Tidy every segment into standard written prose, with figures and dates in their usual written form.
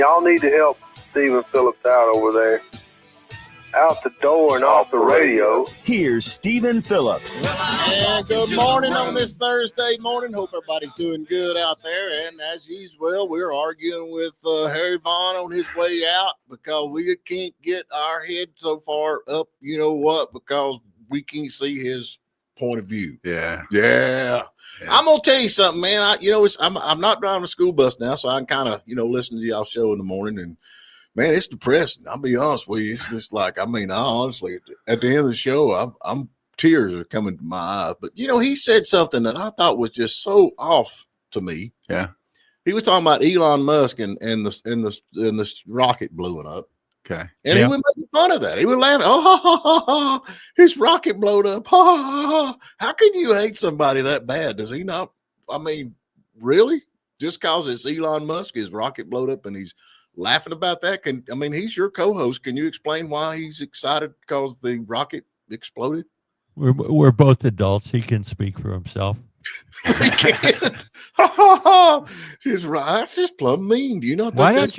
Y'all need to help Stephen Phillips out over there. Out the door and off the radio. Here's Stephen Phillips. And good morning on this Thursday morning. Hope everybody's doing good out there. And as usual, we're arguing with Harry Vaughn on his way out because we can't get our head so far up, you know what, because we can't see his point of view. Yeah. I'm gonna tell you something, man. I'm not driving a school bus now, so I can kind of listen to y'all show in the morning, and man, it's depressing. I'll be honest with you. It's just like, honestly, at the end of the show, tears are coming to my eyes. But he said something that I thought was just so off to me. Yeah. He was talking about Elon Musk and the rocket blowing up. Okay. And he was making fun of that. He was laughing. Oh, ha, ha, ha, ha. His rocket blowed up. Ha, ha, ha, ha. How can you hate somebody that bad? Does he not? I mean, really? Just because it's Elon Musk, his rocket blowed up, and he's laughing about that? He's your co-host. Can you explain why he's excited because the rocket exploded? We're both adults. He can speak for himself. He can't. That's just plumb mean. Do you not? Why don't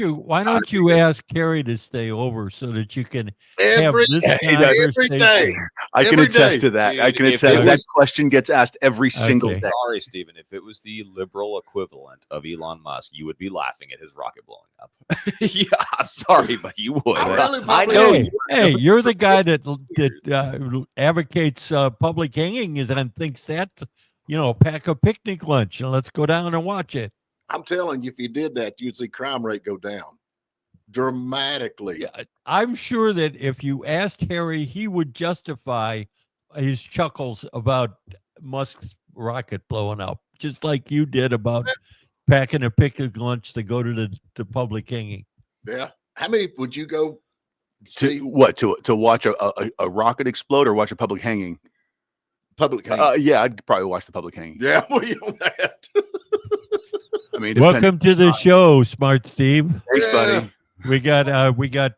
you ask Carrie to stay over so that you can have this every day? I can attest to that. I can attest that question gets asked every single day. Sorry, Stephen. If it was the liberal equivalent of Elon Musk, you would be laughing at his rocket blowing up. Yeah, I'm sorry, but you would. I know. Hey, you're the guy that advocates public hanging and thinks that. Pack a picnic lunch and let's go down and watch it. I'm telling you, if you did that, you'd see crime rate go down dramatically. Yeah, I'm sure that if you asked Harry, he would justify his chuckles about Musk's rocket blowing up, just like you did about packing a picnic lunch to go to the public hanging. Yeah. How many would you go to? What, to watch a rocket explode or watch a public hanging? Public hanging. Yeah, I'd probably watch the public hanging. Yeah, well, you know that. Welcome to the show, Smart Steve. Thanks, buddy. We got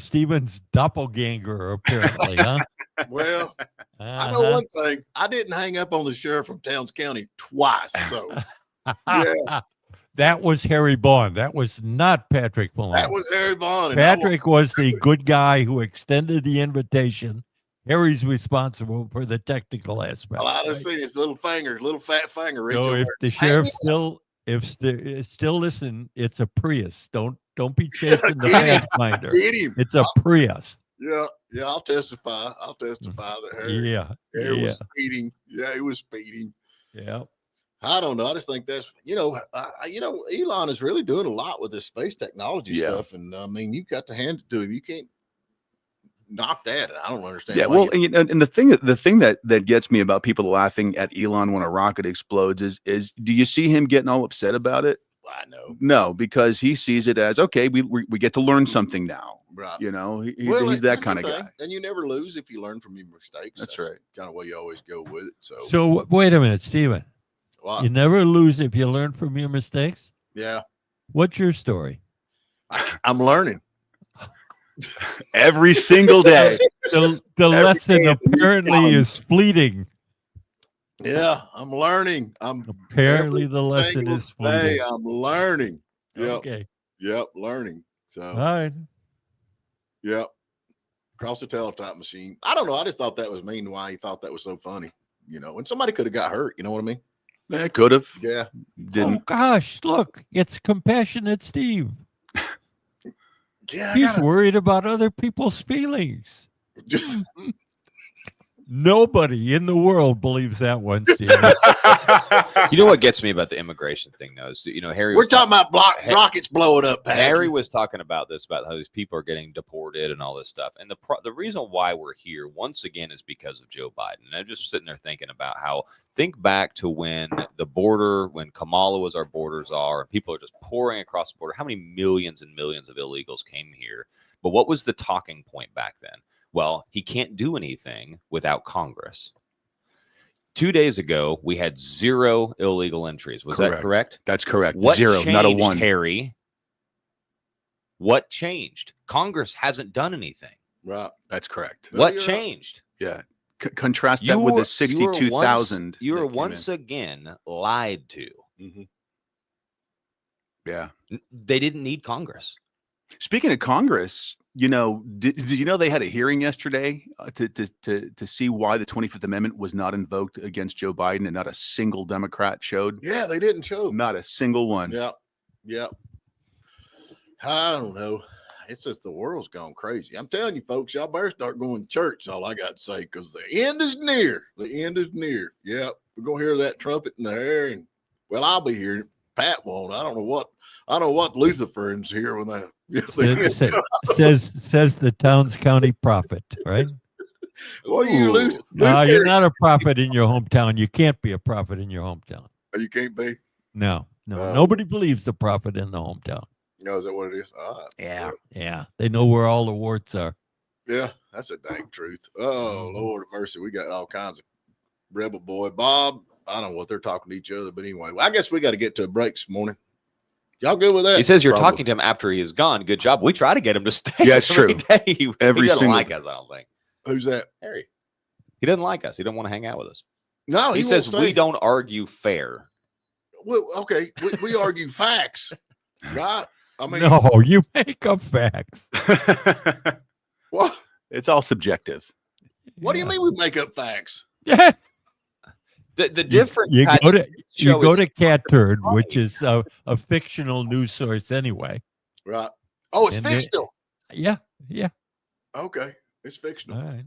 Steven's doppelganger apparently, huh? Well, I know one thing. I didn't hang up on the sheriff from Towns County twice, so yeah. That was Harry Vaughn. That was not Patrick Malone. That was Harry Vaughn. Patrick was the good guy who extended the invitation. Harry's responsible for the technical aspect. Well, I just see his little fat finger. So if the sheriff still listen, it's a Prius. Don't be chasing the Pathfinder. It's a Prius. Yeah, I'll testify. That Harry was speeding. Yeah, he was speeding. Yeah. I don't know. I just think that's Elon is really doing a lot with this space technology stuff, and you've got to hand it to him. You can't knock that. I don't understand. Yeah, well, and the thing that gets me about people laughing at Elon when a rocket explodes is do you see him getting all upset about it? I know. No, because he sees it as, okay, we get to learn something now. Right. He's that kind of guy. And you never lose if you learn from your mistakes. That's right. Kind of way you always go with it. So wait a minute, Stephen. What? You never lose if you learn from your mistakes? Yeah. What's your story? I'm learning. Every single day. The lesson apparently is fleeting. Yeah, I'm learning. Apparently the lesson is fleeting. Hey, I'm learning. Yep. Okay. Yep, learning. So all right. Yep. Cross the teletype machine. I don't know. I just thought that was mean why he thought that was so funny. And somebody could have got hurt. You know what I mean? Yeah, could have. Yeah. Didn't. Oh gosh, look, it's compassionate Steve. Yeah, he's worried about other people's feelings. Nobody in the world believes that one, Steve. You know what gets me about the immigration thing, though, is Harry. We're talking about rockets blowing up. Patty. Harry was talking about this, about how these people are getting deported and all this stuff. And the reason why we're here once again is because of Joe Biden. And I'm just sitting there thinking about how think back to when when Kamala was our border czar, and people are just pouring across the border. How many millions and millions of illegals came here? But what was the talking point back then? Well, he can't do anything without Congress. 2 days ago, we had 0 illegal entries. Was that correct? That's correct. What 0, changed, not a 1. Harry? What changed? Congress hasn't done anything. Right. That's correct. What changed? Yeah. Contrast that with the 62,000. You were once again lied to. Mm-hmm. Yeah. They didn't need Congress. Speaking of Congress, did you know they had a hearing yesterday to see why the 25th Amendment was not invoked against Joe Biden, and not a single Democrat showed? Yeah, they didn't show. Not a single one. Yeah. I don't know. It's just the world's gone crazy. I'm telling you, folks, y'all better start going to church. That's all I got to say, because the end is near. The end is near. Yep. We're going to hear that trumpet in the air, and well, I'll be here. Pat won't. I don't know what Lutherans hear when they says the Towns County prophet, right? What are you losing? No, you're not a prophet in your hometown. You can't be a prophet in your hometown. You can't be. No. Nobody believes the prophet in the hometown. No, is that what it is? Yeah. They know where all the warts are. Yeah, that's a dang truth. Oh, Lord of mercy. We got all kinds of rebel boy. Bob, I don't know what they're talking to each other, but anyway, I guess we got to get to a break this morning. Y'all good with that? He says you're talking to him after he is gone. Good job. We try to get him to stay. Yeah, it's true. Day. He doesn't like us, I don't think. Who's that? Harry. He doesn't like us. He doesn't want to hang out with us. No, he says we don't argue fair. Well, okay, we argue facts, right? I mean, no, you make up facts. What? It's all subjective. What do you mean we make up facts? Yeah. The difference. You go to Cat Turd, which is a fictional news source anyway. Right. Oh, it's fictional. Yeah. Okay, it's fictional. All right.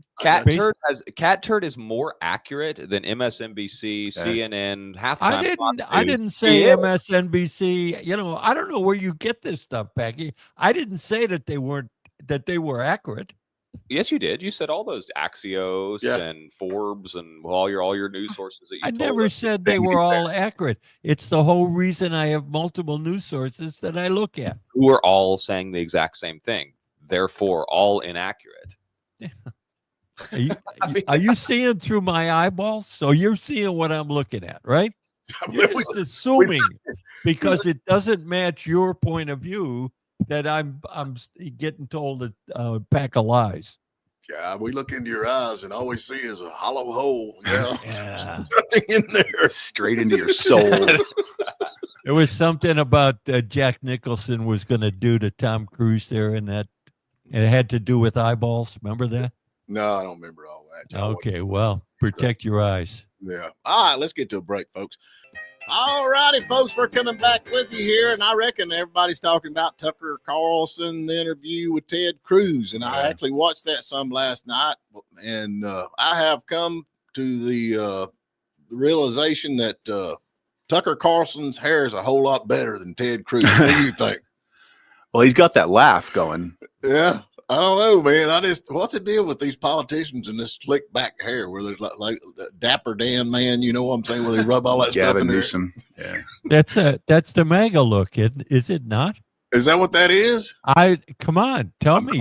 Cat Turd is more accurate than MSNBC, CNN. I didn't say MSNBC. I don't know where you get this stuff, Becky. I didn't say that they were accurate. Yes, you did. You said all those Axios and Forbes and all your news sources that you I told never us. said they were all accurate. It's the whole reason I have multiple news sources that I look at. Who are all saying the exact same thing. Therefore, all inaccurate. Are you seeing through my eyeballs? So you're seeing what I'm looking at, right? You're just assuming because it doesn't match your point of view that I'm getting told a pack of lies. Yeah, we look into your eyes and all we see is a hollow hole. Yeah. Nothing in there. Straight into your soul. There was something about Jack Nicholson was going to do to Tom Cruise there, and it had to do with eyeballs. Remember that? No, I don't remember all that. Okay, well, protect your eyes. Yeah. All right, let's get to a break, folks. All righty, folks, we're coming back with you here, and I reckon everybody's talking about Tucker Carlson, the interview with Ted Cruz, and I actually watched that some last night, and I have come to the realization that Tucker Carlson's hair is a whole lot better than Ted Cruz. What do you think? Well, he's got that laugh going. Yeah. I don't know, man. What's the deal with these politicians and this slick back hair where there's like Dapper Dan, man, you know what I'm saying, where they rub all that stuff in there? Newsom. Yeah. That's the MAGA look, is it not? Is that what that is? Come on, tell me.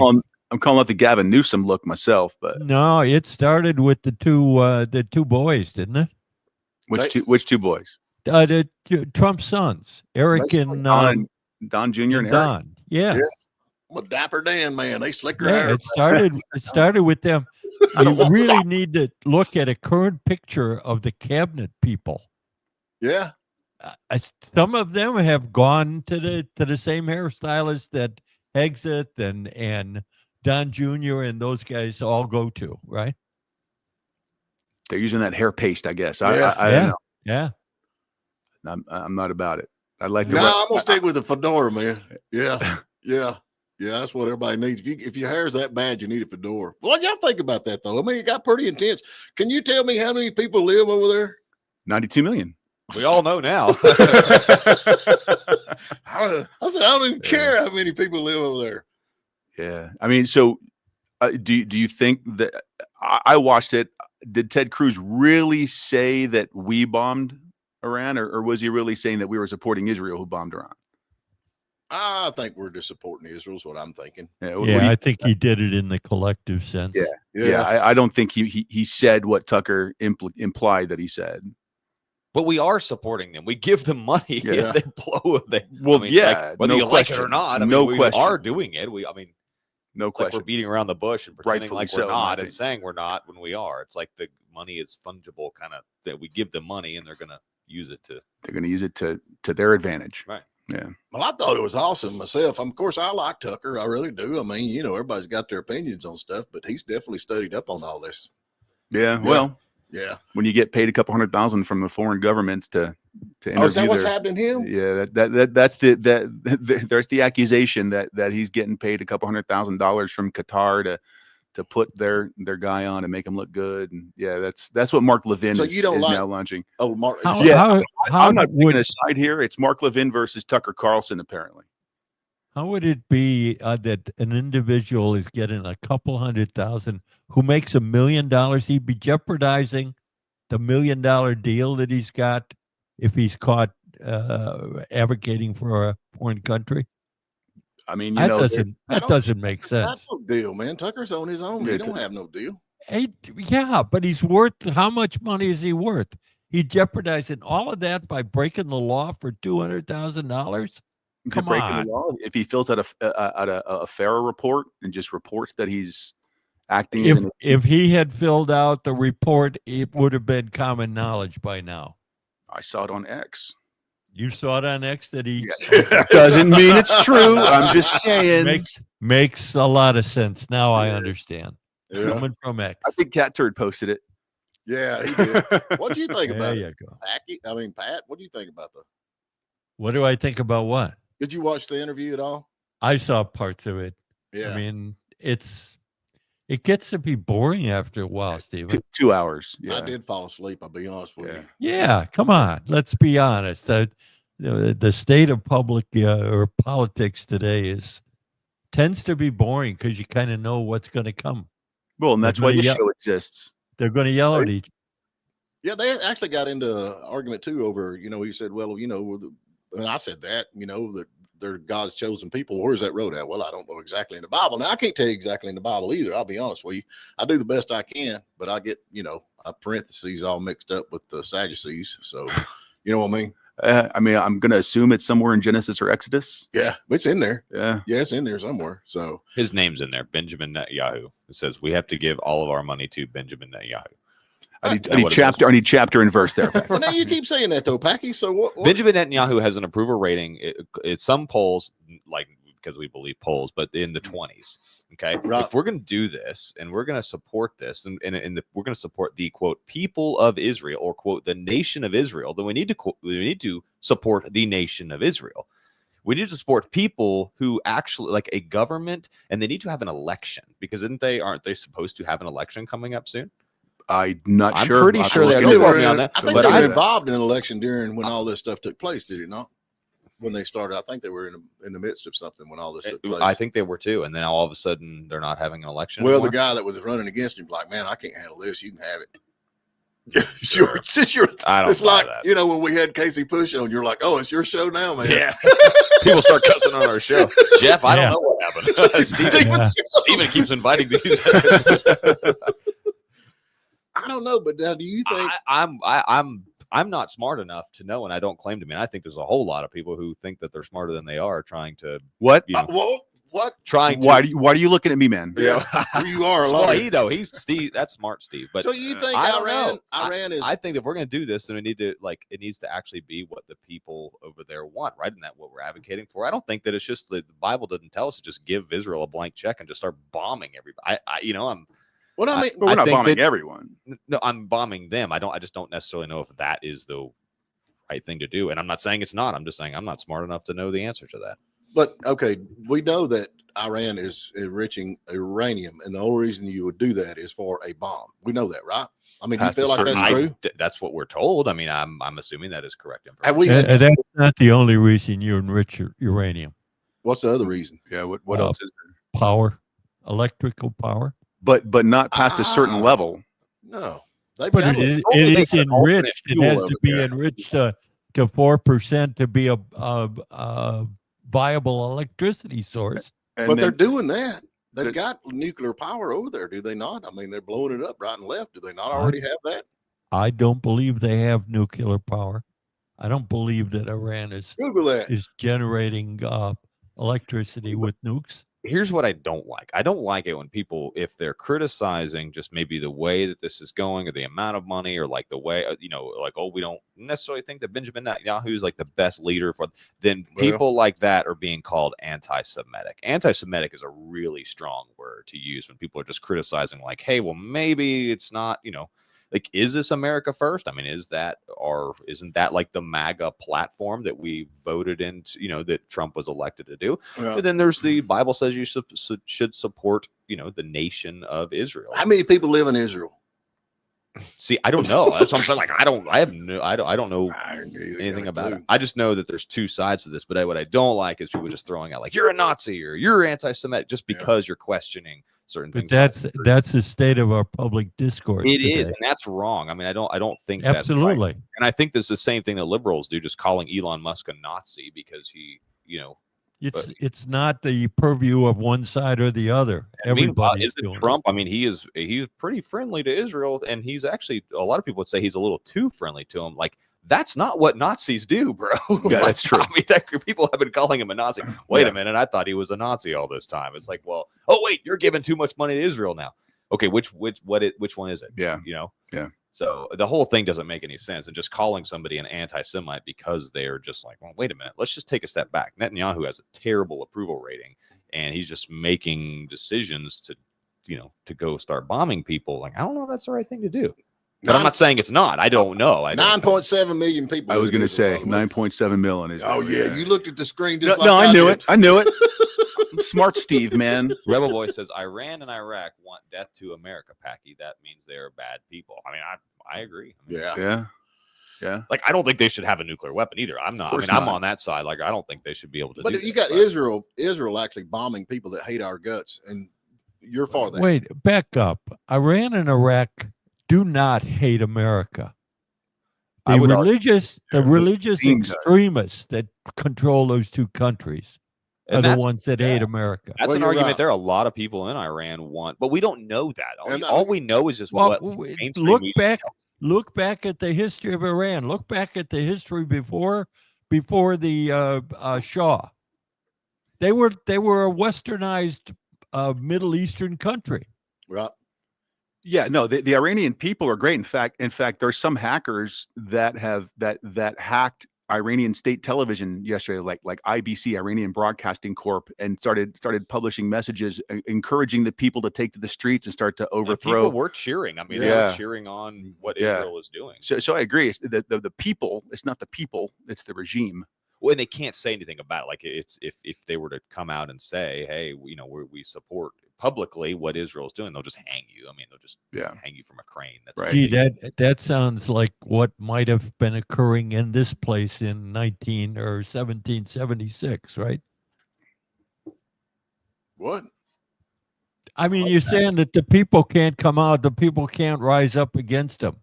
I'm calling it the Gavin Newsom look myself, but no, it started with the two boys, didn't it? Which two boys? The Trump's sons, Eric and Don Jr. and Don. Eric. Yeah. Well, Dapper Dan, man, they slick their hair. It started with them. You really need to look at a current picture of the cabinet people. Yeah. Some of them have gone to the same hairstylist that Exit and Don Jr. and those guys all go to, right? They're using that hair paste, I guess. Yeah. I don't know. Yeah. I'm not about it. I'd like to. No, I'm gonna stick with the fedora, man. Yeah. Yeah, that's what everybody needs. If your hair's that bad, you need a fedora. What y'all think about that, though? I mean, it got pretty intense. Can you tell me how many people live over there? 92 million. We all know now. I don't even care how many people live over there. Yeah. I mean, so do you think that I watched it? Did Ted Cruz really say that we bombed Iran, or was he really saying that we were supporting Israel who bombed Iran? I think we're just supporting Israel is what I'm thinking. Yeah, I think he did it in the collective sense. Yeah. I don't think he said what Tucker implied that he said. But we are supporting them. We give them money. Yeah. If they blow. Whether you like it or not. We are doing it. No question. Like we're beating around the bush and pretending Rightfully like we're so, not and saying we're not when we are. It's like the money is fungible, kind of that we give them money and they're going to use it to. They're going to use it to their advantage. Right. Yeah. Well, I thought it was awesome myself. Of course, I like Tucker. I really do. I mean, you know, everybody's got their opinions on stuff, but he's definitely studied up on all this. Yeah. Well, yeah. When you get paid a couple $100,000 from the foreign governments to interview, is that what's happening to him? Yeah, that's there's the accusation that he's getting paid a couple $100,000 from Qatar to put their guy on and make him look good. And yeah, that's what Mark Levin is now launching. Oh, Mark. I'm not taking a side here. It's Mark Levin versus Tucker Carlson, apparently. How would it be that an individual is getting a couple $100,000 who makes $1 million? He'd be jeopardizing the $1 million deal that he's got if he's caught advocating for a foreign country. I mean, that doesn't make sense. That's no deal, man. Tucker's on his own. He don't have no deal. Yeah, but he's worth, how much money is he worth? He jeopardizing all of that by breaking the law for $200,000. Come breaking on. the law. If he fills out a FARA report and just reports that he's acting, if he had filled out the report, it would have been common knowledge by now. I saw it on X. You saw it on X that he doesn't mean it's true. I'm just saying. Makes a lot of sense. Now I understand. Yeah. Coming from X. I think Cat Turd posted it. Yeah, he did. What do you think about it? Pat, what do you think about what do I think about what? Did you watch the interview at all? I saw parts of it. Yeah. I mean, it gets to be boring after a while, Stephen. 2 hours. Yeah. I did fall asleep, I'll be honest with you. Yeah, come on. Let's be honest. The state of public or politics today tends to be boring because you kind of know what's going to come. Well, and that's why this show exists. They're going to yell at each other. Yeah, they actually got into an argument too over, he said, well, and I said that, that they're God's chosen people. Where's that road at? Well, I don't know exactly in the Bible. Now, I can't tell you exactly in the Bible either. I'll be honest with you. I do the best I can, but I get, parentheses all mixed up with the Sadducees. So, you know what I mean? I'm going to assume it's somewhere in Genesis or Exodus. Yeah, it's in there. Yeah, it's in there somewhere. So his name's in there, Benjamin Netanyahu. It says we have to give all of our money to Benjamin Netanyahu. I need chapter and verse there. Well, now you keep saying that though, Packy. So what? Benjamin Netanyahu has an approval rating. It's some polls, because we believe polls, but in the 20s. Okay, right. If we're going to do this and we're going to support this, and we're going to support the quote people of Israel or quote the nation of Israel, then we need to support the nation of Israel. We need to support people who actually like a government, and they need to have an election because aren't they supposed to have an election coming up soon? I'm not sure. I'm pretty sure they were on that. I think they were involved in an election when all this stuff took place. Did it not? When they started, I think they were in the midst of something when all this took place. I think they were too, and then all of a sudden they're not having an election. Well, anymore. The guy that was running against him, like, man, I can't handle this. You can have it. Sure. I don't. It's like that. When we had Casey Push on, you're like, oh, it's your show now, man. Yeah. People start cussing on our show. Jeff, I don't know what happened. Steven keeps inviting these. I don't know, but now do you think I'm not smart enough to know, and I don't claim to be. And I think there's a whole lot of people who think that they're smarter than they are, trying to what? What? Why are you looking at me, man? Yeah, you are a lot. He's Steve. That's smart, Steve. But so you think Iran is? I think if we're going to do this, then we need to it needs to actually be what the people over there want, right? And that's what we're advocating for. I don't think that it's just the Bible doesn't tell us to just give Israel a blank check and just start bombing everybody. What I mean, we're not bombing everyone. No, I'm bombing them. I just don't necessarily know if that is the right thing to do. And I'm not saying it's not. I'm just saying I'm not smart enough to know the answer to that. But okay, we know that Iran is enriching uranium, and the only reason you would do that is for a bomb. We know that, right? I mean, do you feel like that's true? That's what we're told. I mean, I'm assuming that is correct information. And that's not the only reason you enrich uranium. What's the other reason? Yeah, what else is there? Power, electrical power. But not past a certain level. No. But it is enriched. It has to be enriched to 4% to be a viable electricity source. But they're doing that. They've got nuclear power over there, do they not? I mean, they're blowing it up right and left. Do they not already have that? I don't believe they have nuclear power. I don't believe that Iran is generating electricity with nukes. here's what I don't like. I don't like it when people, if they're criticizing just maybe the way that this is going or the amount of money or like the way, like, oh, we don't necessarily think that Benjamin Netanyahu is like the best leader then people like that are being called anti-Semitic. Anti-Semitic is a really strong word to use when people are just criticizing like, hey, well, maybe it's not, like, is this America first? I mean, isn't that like the MAGA platform that we voted into, that Trump was elected to do? Yeah. And then there's the Bible says you should support, the nation of Israel. How many people live in Israel? See, I don't know. That's what I'm saying. Like, I don't know anything anything about it. I just know that there's two sides to this. But what I don't like is people just throwing out like, you're a Nazi or you're anti-Semitic just because you're questioning certain things. But that's the state of our public discourse. It is, and that's wrong. I mean, I don't think absolutely. That's right. And I think this is the same thing that liberals do, just calling Elon Musk a Nazi because he, it's not the purview of one side or the other. Everybody's doing Trump. I mean, he's pretty friendly to Israel, and he's actually, a lot of people would say he's a little too friendly to him. Like, that's not what Nazis do, bro. Yeah, that's true. I mean, people have been calling him a Nazi. Wait a minute, I thought he was a Nazi all this time. It's like, well, oh wait, you're giving too much money to Israel now. Okay, which one is it? Yeah, Yeah. So the whole thing doesn't make any sense, and just calling somebody an anti-Semite because they're just like, well, wait a minute, let's just take a step back. Netanyahu has a terrible approval rating, and he's just making decisions to go start bombing people. Like, I don't know if that's the right thing to do. But I'm not saying it's not. I don't know. 9.7 million people. I was going to say 9.7 million. Oh yeah, you looked at the screen just no, I knew it. I knew it. Smart Steve, man. Rebel Boy says Iran and Iraq want death to America, Packy. That means they're bad people. I mean, I agree. Yeah. Like, I don't think they should have a nuclear weapon either. I'm not. I mean, I'm on that side. Like, I don't think they should be able to. But you got Israel actually bombing people that hate our guts, and you're for that. Wait, back up. Iran and Iraq do not hate America. The religious extremists that control those two countries are the ones that hate America. That's an argument. There are a lot of people in Iran want, but we don't know that. All we know is just what. Look back at the history of Iran. Look back at the history before the Shah. They were a westernized Middle Eastern country. Right. Yeah, no, the Iranian people are great. In fact, there's some hackers that have hacked Iranian state television yesterday, like IBC, Iranian Broadcasting Corp, and started publishing messages encouraging the people to take to the streets and start to overthrow. People were cheering. I mean, they were cheering on what Israel is doing. So I agree. It's the people. It's not the people. It's the regime. Well, and they can't say anything about it. Like, it's if they were to come out and say, hey, we support publicly what Israel's doing, they'll just hang you. I mean, they'll just hang you from a crane. That's right. Gee, that sounds like what might have been occurring in this place in 1776, right? What? I mean, you're saying that the people can't come out, the people can't rise up against them.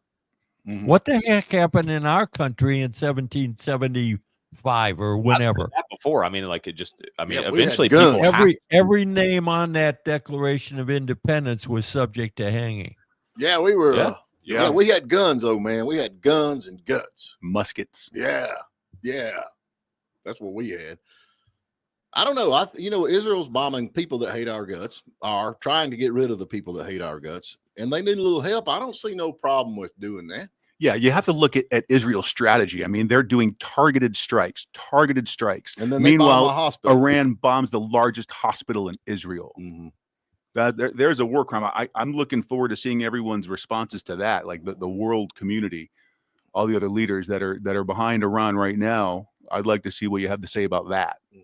Mm-hmm. What the heck happened in our country in 1775 or whenever? Before, I mean, like, eventually people every name on that Declaration of Independence was subject to hanging. Yeah, we were. We had guns, man. We had guns and guts, muskets. Yeah, that's what we had. I don't know. Israel's bombing people that hate our guts, are trying to get rid of the people that hate our guts, and they need a little help. I don't see no problem with doing that. Yeah, you have to look at Israel's strategy. I mean, they're doing targeted strikes. And then meanwhile, Iran bombs the largest hospital in Israel. Mm-hmm. There's a war crime. I'm looking forward to seeing everyone's responses to that, like the world community, all the other leaders that are behind Iran right now. I'd like to see what you have to say about that. Mm-hmm.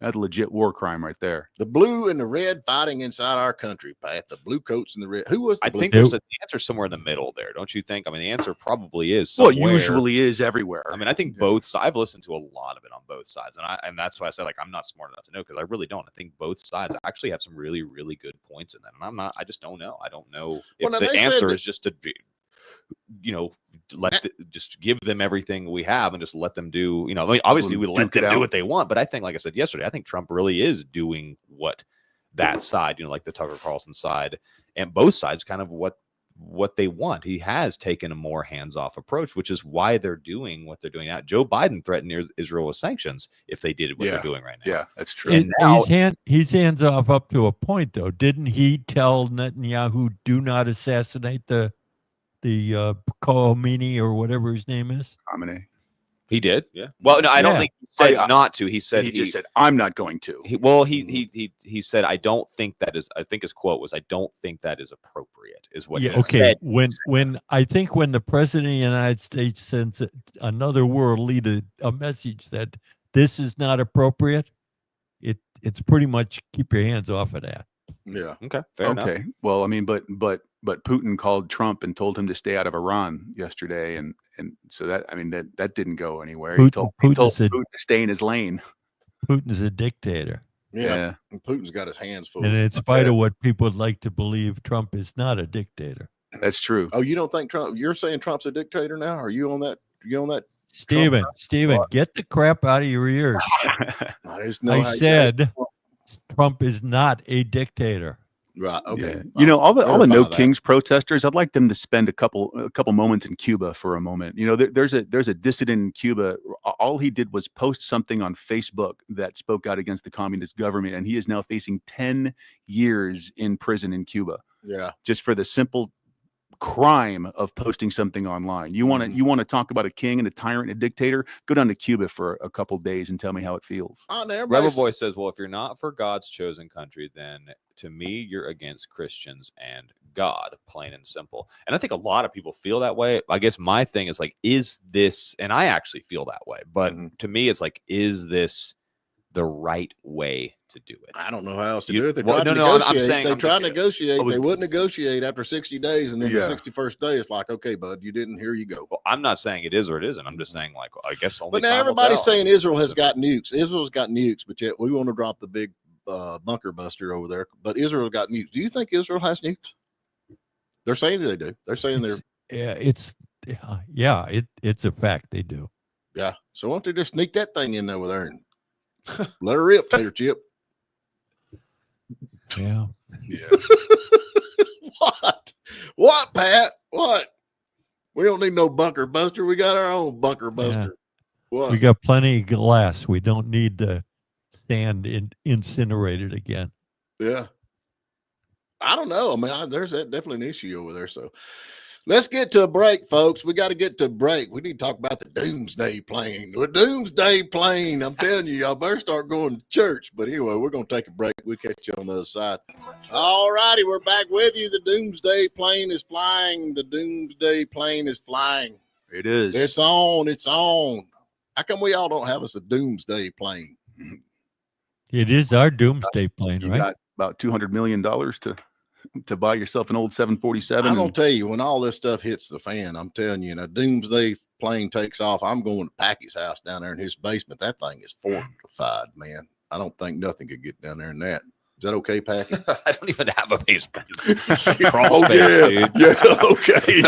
That's a legit war crime right there. The blue and the red fighting inside our country, Pat. The blue coats and the red. Who was the blue? I think there's an answer somewhere in the middle there, don't you think? I mean, the answer probably is somewhere. Well, usually is everywhere. I mean, I think both sides. I've listened to a lot of it on both sides, and that's why I said, like, I'm not smart enough to know, because I really don't. I think both sides actually have some really, really good points in them, and I just don't know. I don't know if the answer is just to be, just give them everything we have and just let them do, I mean, obviously we let them do what they want, but I think, like I said yesterday, I think Trump really is doing what that side, like the Tucker Carlson side and both sides, kind of what what they want. He has taken a more hands-off approach, which is why they're doing what they're doing now. Joe Biden threatened Israel with sanctions if they did what they're doing right now. Yeah, that's true. And now, He's hands off up to a point, though. Didn't he tell Netanyahu, do not assassinate the Khomeini or whatever his name is? Khamenei. he did. Yeah. Well, no, I don't think he said not to. He said he just said, "I'm not going to." He said, "I don't think that is." I think his quote was, "I don't think that is appropriate." Is what he okay. said. When I think when the president of the United States sends another world leader a message that this is not appropriate, it's pretty much keep your hands off of that. Yeah. Okay. Fair enough. Okay. Well, I mean, but Putin called Trump and told him to stay out of Iran yesterday, and so that, I mean, that didn't go anywhere. He told Putin to stay in his lane. Putin's a dictator. Yeah. And Putin's got his hands full. And in spite of what people would like to believe, Trump is not a dictator. That's true. Oh, you don't think Trump? You're saying Trump's a dictator now? Are you on that? Stephen, get the crap out of your ears. I said Trump is not a dictator. Right. Okay. Yeah. You know, all the No Kings protesters, I'd like them to spend a couple moments in Cuba for a moment. You know, there's a dissident in Cuba. All he did was post something on Facebook that spoke out against the communist government, and he is now facing 10 years in prison in Cuba. Yeah. Just for the simple crime of posting something online. You want to talk about a king and a tyrant and a dictator? Go down to Cuba for a couple days and tell me how it feels. Rebel Boy says, well, if you're not for God's chosen country, then to me, you're against Christians and God, plain and simple. And I think a lot of people feel that way. I guess my thing is like, is this, and I actually feel that way, but to me, it's like, is this the right way to do it? I don't know how else to do it. They tried to negotiate. They tried to negotiate. They wouldn't negotiate after 60 days. And then the 61st day, it's like, okay, bud, you didn't. Here you go. Well, I'm not saying it is or it isn't. I'm just saying, like, I guess only. But now everybody's saying Israel has got nukes. Israel's got nukes, but yet we want to drop the big bunker buster over there. But Israel got nukes. Do you think Israel has nukes? They're saying they do. They're saying they're. It's a fact they do. Yeah. So why don't they just sneak that thing in over there and let her rip, Tater Chip? Yeah. Yeah. What, Pat? What? We don't need no bunker buster. We got our own bunker buster. Yeah. What? We got plenty of glass. We don't need to stand incinerated again. Yeah. I don't know. I mean, there's definitely an issue over there. So let's get to a break, folks. We got to get to a break. We need to talk about the Doomsday Plane. The Doomsday Plane. I'm telling you, y'all better start going to church. But anyway, we're going to take a break. We'll catch you on the other side. All righty, we're back with you. The Doomsday Plane is flying. The Doomsday Plane is flying. It is. It's on. It's on. How come we all don't have us a Doomsday Plane? It is our Doomsday Plane, you right? got about $200 million to buy yourself an old 747. I'm gonna tell you, when all this stuff hits the fan, I'm telling you, a Doomsday Plane takes off. I'm going to Packy's house down there in his basement. That thing is fortified, man. I don't think nothing could get down there in that. Is that okay, Packy? I don't even have a basement. Crawl space, dude. Yeah, okay.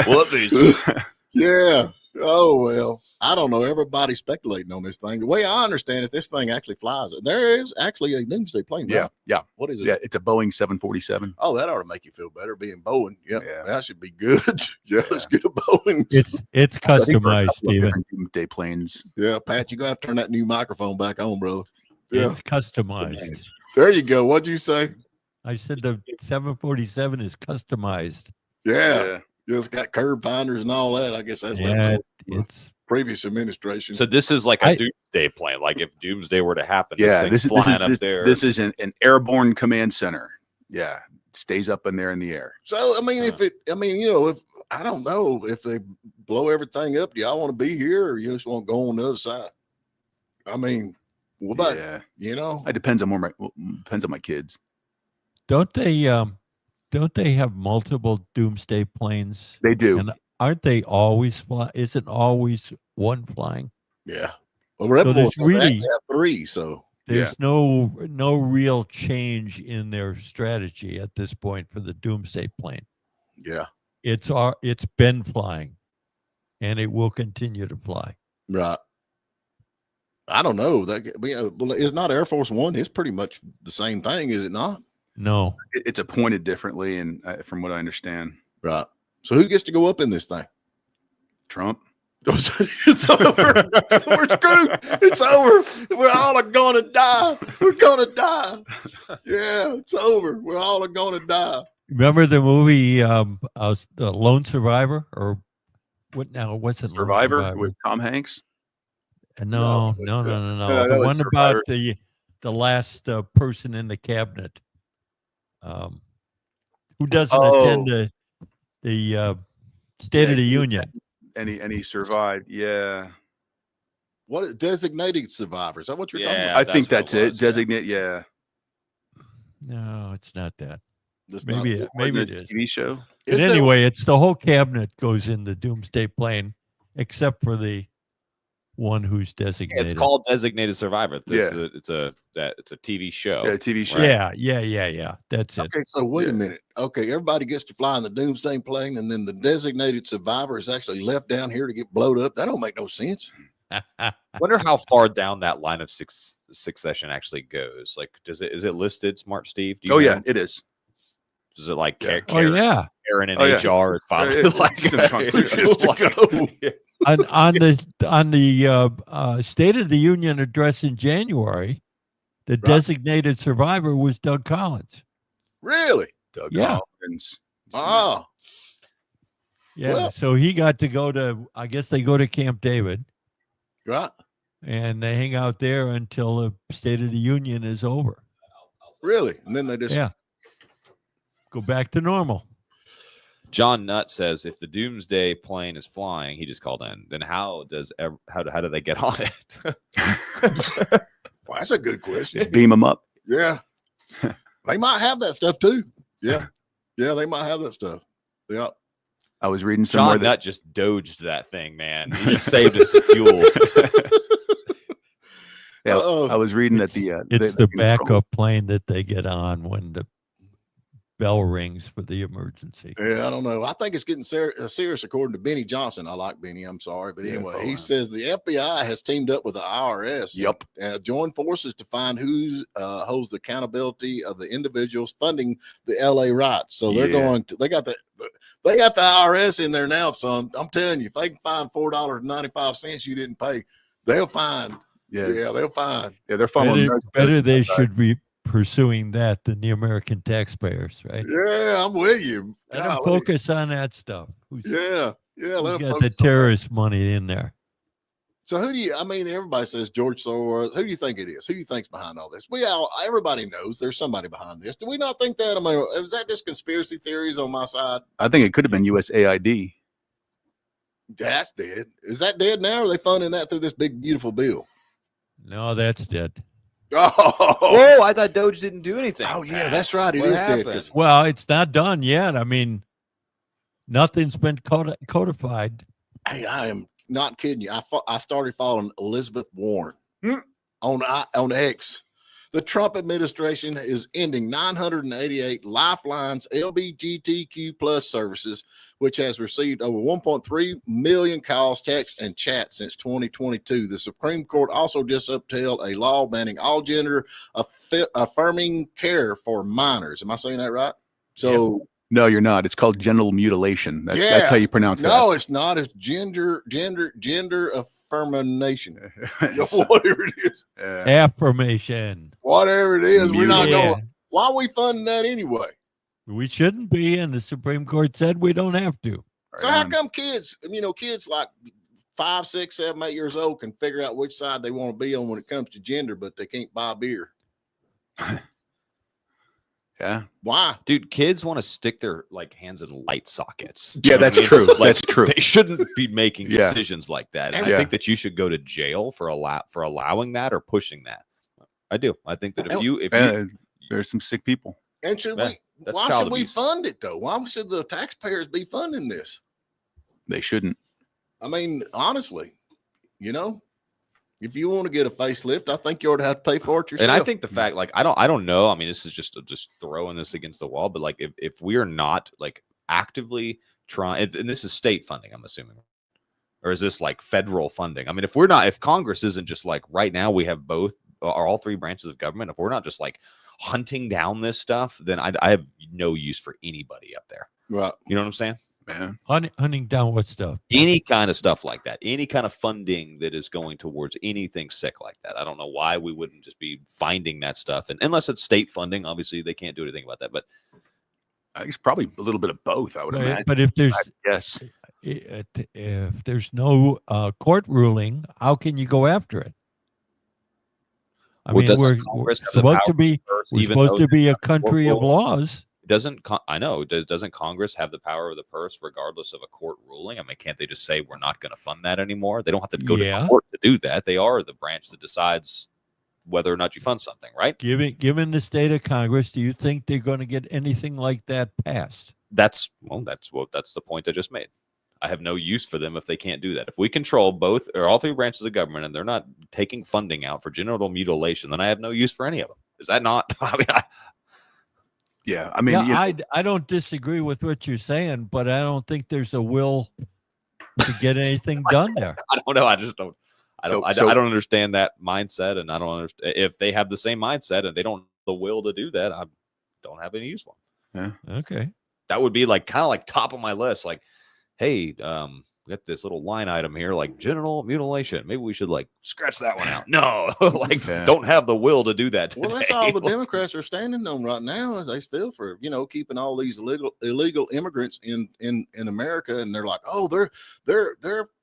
Whoopsies. Yeah. Oh, well. I don't know. Everybody's speculating on this thing. The way I understand it, this thing actually flies. There is actually a Doomsday Plane. Yeah. Right? Yeah. What is it? Yeah, it's a Boeing 747. Oh, that ought to make you feel better being Boeing. Yep. Yeah. That should be good. Yeah, let's get a Boeing. It's customized, Stephen. Doomsday planes. Yeah, Pat, you got to turn that new microphone back on, bro. Yeah. It's customized. There you go. What'd you say? I said the 747 is customized. Yeah. It's got curb finders and all that. I guess that's it's previous administration. So this is like a Doomsday Plane. Like if Doomsday were to happen, this is an airborne command center. Yeah, it stays up in there in the air. So I mean, if I don't know if they blow everything up, do y'all want to be here or you just want to go on the other side? I mean, what about It depends on my kids. Don't they have multiple Doomsday Planes? They do. And aren't they always fly? Isn't always one flying? Yeah. Well, Rebel Boys really have 3, so there's no real change in their strategy at this point for the Doomsday Plane. Yeah. It's been flying, and it will continue to fly. Right. I don't know. That it's not Air Force One. It's pretty much the same thing, is it not? No. It's appointed differently, and from what I understand, Right. So who gets to go up in this thing? Trump. It's over. We're screwed. It's over. We're all going to die. We're going to die. Yeah, it's over. We're all going to die. Remember the movie The Lone Survivor, or what? Now what's it? Survivor with Tom Hanks. No. Yeah, No, The that was one Survivor. about the last person in the cabinet, who doesn't attend the State of the Union. And he survived. Yeah. What designated survivors? Is that what you're talking Yeah, about? I think that's that's what it it. was, yeah. Designate. Yeah. No, it's not that. That's Maybe not- maybe Was it is. a TV show. But Is there- anyway, it's the whole cabinet goes in the Doomsday Plane, except for the one who's Yeah, designated. it's called Designated Survivor. Yeah. It's a TV show. Yeah, TV show. Yeah. That's it. Okay, so wait Yeah. a minute. Okay, everybody gets to fly in the Doomsday Plane, and then the designated survivor is actually left down here to get blowed up. That don't make no sense. Wonder how far down that line of succession actually goes. Like, is it listed, Smart Steve? Do you Oh know? yeah, it is. Does it like Yeah. Oh yeah. Karen and Oh, yeah. HR is finally Yeah, like it's in the Constitution to go. on the State of the Union address in January, the designated survivor was Doug Collins. Really? Doug Yeah. Collins. Oh, Yeah, Well- so he got to go to. I guess they go to Camp David right. and they hang out there until the State of the Union is over. Really? And then they just Yeah, go back to normal. John Nutt says if the Doomsday Plane is flying, he just called in. Then how do they get on it? Well, that's a good question. Beam them up. Yeah. They might have that stuff too. Yeah. Yeah, they might have that stuff. Yeah. I was reading somewhere John that Nutt just doged that thing, man. He just saved us some fuel. yeah, Uh-oh. I was reading that the It's the backup plane that they get on when the bell rings for the emergency. Yeah, I don't know. I think it's getting serious according to Benny Johnson. I like Benny. I'm sorry. But Yeah, anyway, fine. he says the FBI has teamed up with the IRS. Yep. And joined forces to find who holds the accountability of the individuals funding the LA riots. So they're Yeah. going to, they got the IRS in there now, son. I'm telling you, if they can find $4.95 you didn't pay, they'll find. yeah, Yeah, they'll find. yeah, they're following. Better they should be pursuing that than the American taxpayers, right? Yeah, I'm with you. Let them Golly. focus on that stuff. Who's Yeah. who's Let 'em got the focus on that. terrorist money in there? So who do you? I mean, everybody says George Soros. Who do you think it is? Who do you think's behind all this? Everybody knows there's somebody behind this. Do we not think that? I mean, is that just conspiracy theories on my side? I think it could have been USAID. That's dead. Is that dead now? Or are they funding that through this big beautiful bill? No, that's dead. Oh, Whoa, I thought Doge didn't do anything. oh yeah, that's right. It What is dead. happened? 'Cause- Well, it's not done yet. I mean, nothing's been codified. Hey, I am not kidding you. I started following Elizabeth Warren on X. The Trump administration is ending 988 Lifeline's LGBTQ plus services, which has received over 1.3 million calls, texts, and chats since 2022. The Supreme Court also just upheld a law banning all gender affirming care for minors. Am I saying that right? So No, you're not. It's called genital mutilation. That's Yeah. how you pronounce no, it's not. It's gender affirmation. Whatever it is. that. Affirmation. Whatever it is, we're not Yeah. going. Why are we funding that anyway? We shouldn't be, and the Supreme Court said we don't have to. So how come kids like 5, 6, 7, 8 years old can figure out which side they want to be on when it comes to gender, but they can't buy beer? Yeah, Why? Dude, kids want to stick their hands in light sockets. yeah, You know what that's I mean? true. Like, That's true. They shouldn't be making Yeah. decisions like that. And And- I think that you should go to jail for allowing that or pushing that. I do. I think that if you There's some sick people. And should Yeah, we? that's Why child should we abuse. fund it though? Why should the taxpayers be funding this? They shouldn't. I mean, honestly, if you want to get a facelift, I think you ought to have to pay for it yourself. And I think the fact, I don't know. I mean, this is just throwing this against the wall. But if we are not actively trying, and this is state funding, I'm assuming, or is this federal funding? I mean, if Congress isn't just right now, we have both or all three branches of government. If we're not just hunting down this stuff, then I have no use for anybody up there. Right. You know what I'm saying? Man. Hunting down what stuff? Any kind of stuff like that, any kind of funding that is going towards anything sick like that. I don't know why we wouldn't just be finding that stuff, and unless it's state funding, obviously they can't do anything about that. But I think it's probably a little bit of both, I would imagine. But if there's Yes. if there's no court ruling, how can you go after it? I mean, doesn't we're Congress have the supposed power to be first, we're even supposed though to be a there's not country court of ruling? laws. Doesn't Congress have the power of the purse regardless of a court ruling? I mean, can't they just say we're not going to fund that anymore? They don't have to go Yeah. to court to do that. They are the branch that decides whether or not you fund something, right? Given the state of Congress, do you think they're going to get anything like that passed? That's the point I just made. I have no use for them if they can't do that. If we control both or all three branches of government and they're not taking funding out for genital mutilation, then I have no use for any of them. Is that not? I mean, Yeah. I mean, Yeah, you know, I don't disagree with what you're saying, but I don't think there's a will to get anything done there. I don't know. I just don't. I don't understand that mindset, and I don't understand if they have the same mindset and they don't have the will to do that. I don't have any use for them. Okay. That would be like kind of like top of my list. Like, hey, we got this little line item here, like genital mutilation. Maybe we should like scratch that one out. No, like don't have the will to do that today. Well, that's all the Democrats are standing on right now. Is they still for keeping all these illegal immigrants in America, and they're like, oh, they're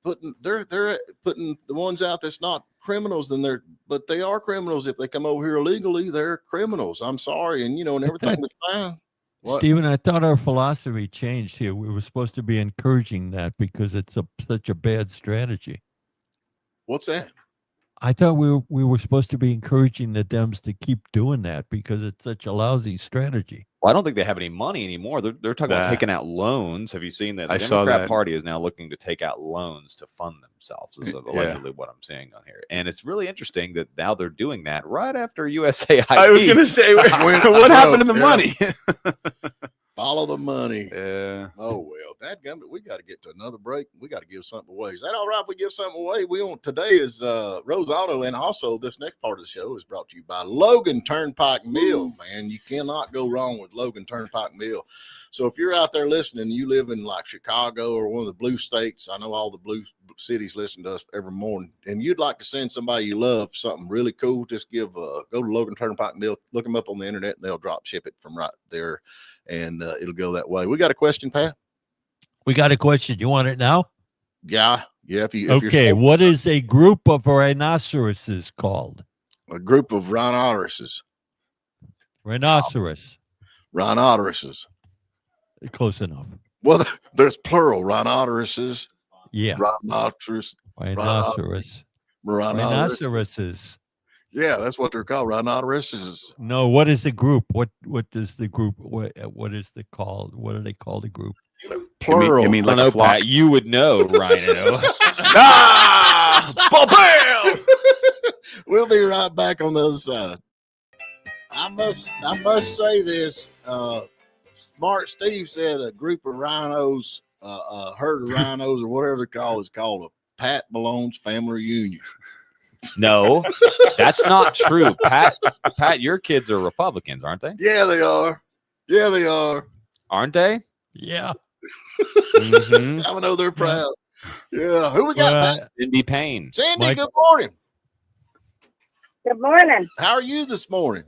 putting the ones out that's not criminals, but they are criminals if they come over here illegally. They're criminals. I'm sorry, and everything was fine. What? Stephen, I thought our philosophy changed here. We were supposed to be encouraging that because it's such a bad strategy. What's that? I thought we were supposed to be encouraging the Dems to keep doing that because it's such a lousy strategy. Well, I don't think they have any money anymore. They're talking about taking out loans. Have you seen that? The Democrat Party is now looking to take out loans to fund themselves. Is allegedly what I'm seeing on here. And it's really interesting that now they're doing that right after USAID. I was going to say, what happened to the money? Follow the money. Yeah. Oh, well, dadgummit, we got to get to another break. We got to give something away. Is that all right if we give something away? Today is Rose Auto, and also this next part of the show is brought to you by Logan Turnpike Mill. Man, you cannot go wrong with Logan Turnpike Mill. So if you're out there listening, you live in like Chicago or one of the blue states, I know all the blue cities listen to us every morning, and you'd like to send somebody you love something really cool, just go to Logan Turnpike Mill, look them up on the internet, and they'll drop ship it from right there, and it'll go that way. We got a question, Pat? We got a question. You want it now? Yeah. Okay. What is a group of rhinoceroses called? A group of rhinoceroses. Rhinoceros. Rhinoceroses. Close enough. Well, there's plural rhinoceroses. Yeah. Rhinoceros. Rhinoceroses. Yeah, that's what they're called. Rhinoceroses. No, what is the group? What does the group? What is the called? What do they call the group? Plural. You mean like a flock? Pat, you would know, Rhino. Bam! We'll be right back on the other side. I must say this. Smart Steve said a group of rhinos, a herd of rhinos, or whatever they call it, is called a Pat Malone's family reunion. No, that's not true. Pat, your kids are Republicans, aren't they? Yeah, they are. Aren't they? Yeah. Mm-hmm. I know they're proud. Yeah. Who we got, Pat? Cindy Payne. Sandy, Mike. good morning. Good morning. How are you this morning?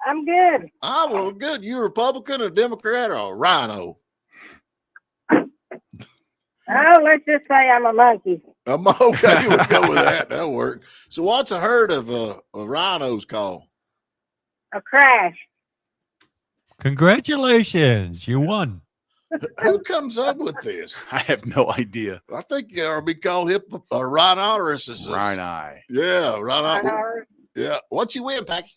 I'm good. Well, good. You a Republican, a Democrat, or a rhino? Oh, let's just say I'm a monkey. I'm okay. We'll go with that. That'll work. So what's a herd of rhinos called? A crash. Congratulations, you won. Who comes up with this? I have no idea. I think you ought to be called rhinoceroses. Rhini. Yeah, rhino. Yeah. What'd you win, Packy?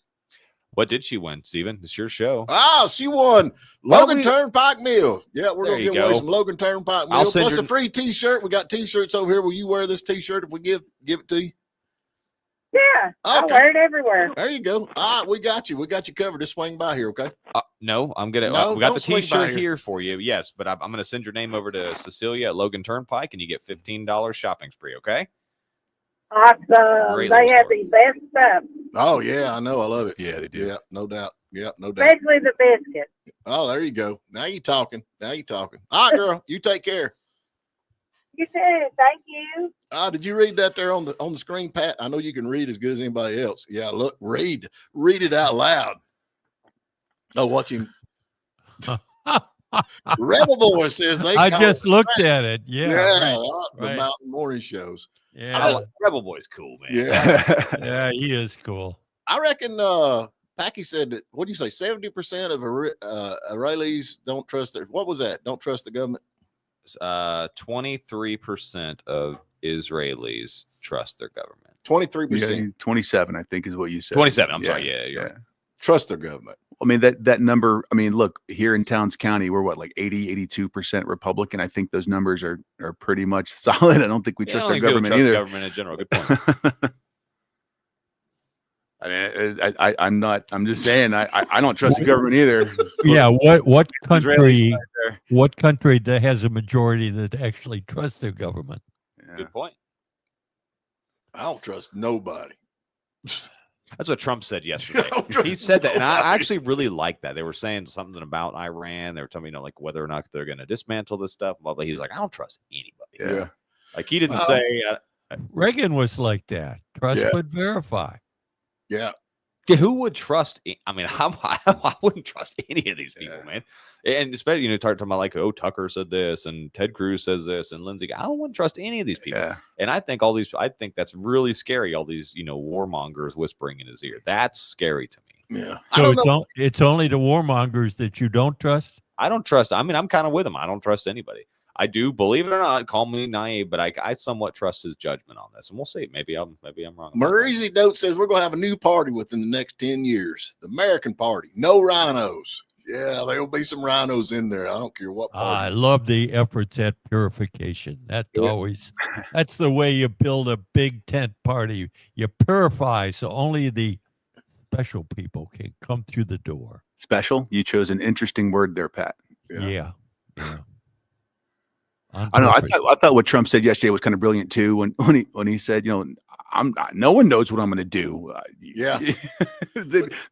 What did she win, Steven? It's your show. She won Logan Turnpike Mill. Yeah, we're going to give away some Logan Turnpike Mill. Plus a free T-shirt. We got T-shirts over here. Will you wear this T-shirt if we give it to you? Yeah, I wear it everywhere. There you go. All right, we got you. We got you covered. Just swing by here, okay? No, I'm gonna. No, we got the don't swing by T-shirt here for you. Yes, but I'm gonna send your name over to Cecilia at Logan Turnpike, and you get $15 shopping spree. Okay? Awesome. Great They little have story. the best stuff, Oh yeah, I know. I love it. Yeah, they do. Yeah, no doubt. Yeah, no doubt. especially the biscuit. Oh, there you go. Now you talking. Now you talking. All right, girl. You take care. You too. Thank you. Did you read that there on the screen, Pat? I know you can read as good as anybody else. Yeah, look, read it out loud. Oh, watch him. Rebel Boy says they. I call just it looked at it. Yeah. the right. mountain morning shows. Yeah. Rebel Boy's cool, man. Yeah, Yeah, he is cool. I reckon. Packy said that. What do you say? 70% of Israelis don't trust their. What was that? Don't trust the government. 23% of Israelis trust their government. 23% 27, I think, is what you said. 27. I'm sorry. Yeah, you're right. trust their government. I mean, that number, I mean, look, here in Towns County, we're what, like 82% Republican. I think those numbers are pretty much solid. I don't think we Yeah, I trust don't our think people government trust either. government in general. Good point. I mean, I'm just saying, I don't trust the government either. Yeah, what country Israelis there. what country that has a majority that actually trusts their government? Yeah. Good point. I don't trust nobody. That's what Trump said yesterday. don't trust He said that, and I nobody. actually really like that. They were saying something about Iran. They were telling me, like whether or not they're going to dismantle this stuff. Blah, blah. He's like, I don't trust anybody. Yeah. Like he didn't Well, say. Reagan was like that. Trust Yeah. but verify. Yeah. Yeah, who would trust? I mean, I wouldn't trust any of these people, Yeah. man. And especially, talking about like, oh, Tucker said this, and Ted Cruz says this, and Lindsey. I wouldn't trust any of these people. Yeah. And I think that's really scary. All these, warmongers whispering in his ear. That's scary to me. Yeah. I So don't know. it's only the warmongers that you don't trust? I don't trust. I mean, I'm kind of with him. I don't trust anybody. I do, believe it or not, call me naive, but I somewhat trust his judgment on this, and we'll see. Maybe I'm wrong. Maurizy Dote says we're going to have a new party within the next 10 years. The American Party. No rhinos. Yeah, there will be some rhinos in there. I don't care what I party. love the efforts at purification. That's the way you build a big tent party. You purify so only the special people can come through the door. Special. You chose an interesting word there, Pat. Yeah. I know. I thought what Trump said yesterday was kind of brilliant too. When he said, no one knows what I'm going to do. Yeah.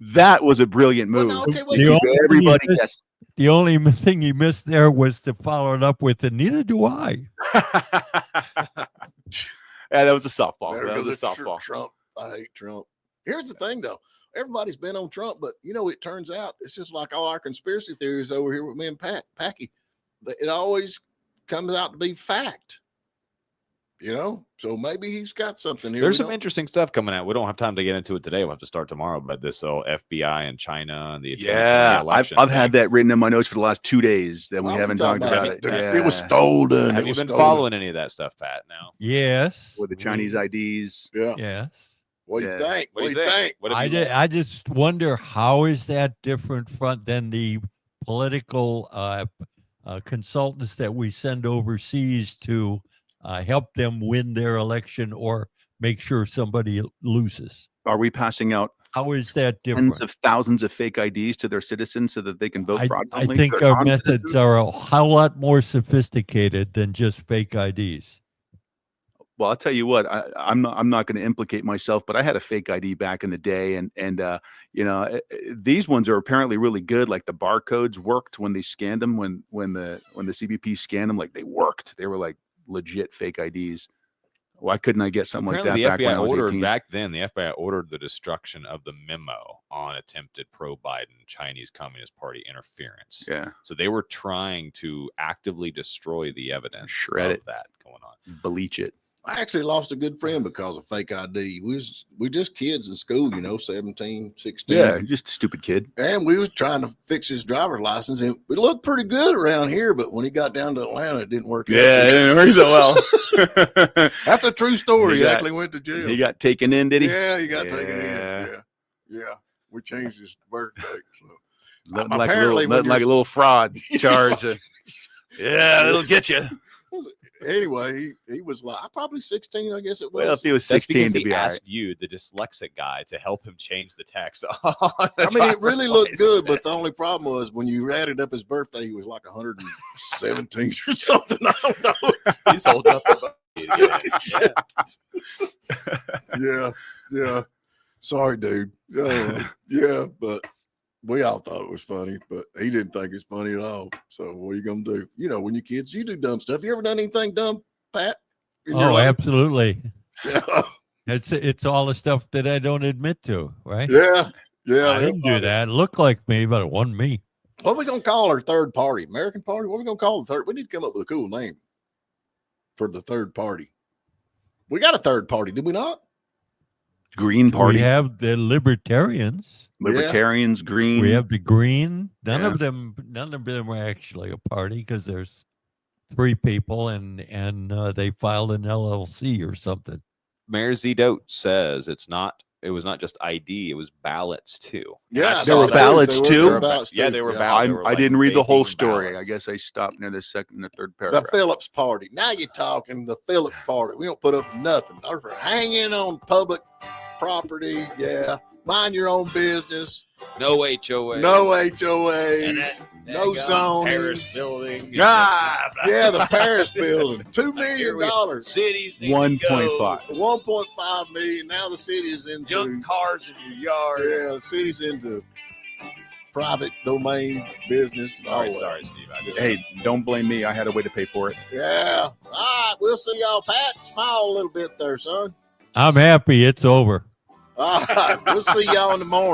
That was a brilliant move. Well, no, okay, wait. Everybody guessed. The only thing he missed there was to follow it up with, and neither do I. Yeah, that was a softball. There That was goes a softball. Trump. I hate Trump. Here's the thing, though. Everybody's been on Trump, but it turns out it's just like all our conspiracy theories over here with me and Packy. It always comes out to be fact. So maybe he's got something here. There's some interesting stuff coming out. We don't have time to get into it today. We'll have to start tomorrow. But this FBI in China and the election. I've had that written in my notes for the last 2 days that we Well, haven't talking talked about it. It was stolen. Have It you was been stolen. following any of that stuff, Pat? No. Yes. With the Chinese IDs. Yeah. Yes. What do you think? What do you think? What have you learned? I just wonder, how is that different than the political consultants that we send overseas to help them win their election or make sure somebody loses? Are we passing out How is that different? tens of thousands of fake IDs to their citizens so that they can vote I fraudulently? think They're our methods non-citizens? are a whole lot more sophisticated than just fake IDs. Well, I'll tell you what, I'm not going to implicate myself, but I had a fake ID back in the day, and these ones are apparently really good. Like the barcodes worked when they scanned them, when the CBP scanned them, like they worked. They were like legit fake IDs. Why couldn't I get something Apparently like that back when I the was FBI ordered 18? back then. The FBI ordered the destruction of the memo on attempted pro-Biden Chinese Communist Party interference. Yeah, So they were trying to actively destroy the evidence Shred of it. that going on. bleach it. I actually lost a good friend because of fake ID. We just kids in school, 17, 16. Yeah, just a stupid kid. And we was trying to fix his driver's license, and we looked pretty good around here. But when he got down to Atlanta, it didn't work. Yeah, it out. didn't work so well. That's a true story. He He got- actually went to jail. He got taken in, did he? Yeah, he got taken in. Yeah. Yeah. We changed his birthday. So. Nothing Apparently, when like a little fraud charge. Yeah, it'll get you. Anyway, he was like probably 16, I guess it was. Well, if he was That's 16 because to he be all asked right. you, the dyslexic guy, to help him change the text. I mean, it really looked good, but the only problem was when you added up his birthday, he was like 117 or something. I don't know. He's old enough. Yeah. Sorry, dude. Yeah, but we all thought it was funny, but he didn't think it's funny at all. So what are you gonna do? You know, when you're kids, you do dumb stuff. You ever done anything dumb, Pat? in your Oh, life? absolutely. Yeah. It's all the stuff that I don't admit to, right? Yeah. Yeah. I didn't do that. It looked like me, but it wasn't me. What are we gonna call our third party? American party? What are we gonna call the third? We need to come up with a cool name for the third party. We got a third party, did we not? Green Party, We have the libertarians. Libertarians, Green. We have the Green. None Yeah. of them were actually a party because there's 3 people and they filed an LLC or something. Mayor Z. Dote says it was not just ID, it was ballots too. Yeah, There were ballots too? There were ballots Yeah, too. they were Yeah. ballots. They were I like didn't read the whole faking story. ballots. I guess I stopped near the second and the third The paragraph. Phillips party. Now you're talking the Phillips party. We don't put up nothing. Those are hanging on public property. Yeah. Mind your own business. No HOA. No And HOAs. that No daggone zoning. Paris building. Ah, Yeah, the Paris building. $2 Here million. we- Cities need to 1.5. go. 1.5 million. Now the city is into Junk cars in your yard. yeah, the city's into private domain business. Sorry, Oh, sorry, Steve. I did Hey, don't blame me. I had a way to pay for it. Yeah. All right. We'll see y'all. Pat, smile a little bit there, son. I'm happy it's over. All right. We'll see y'all in the morning.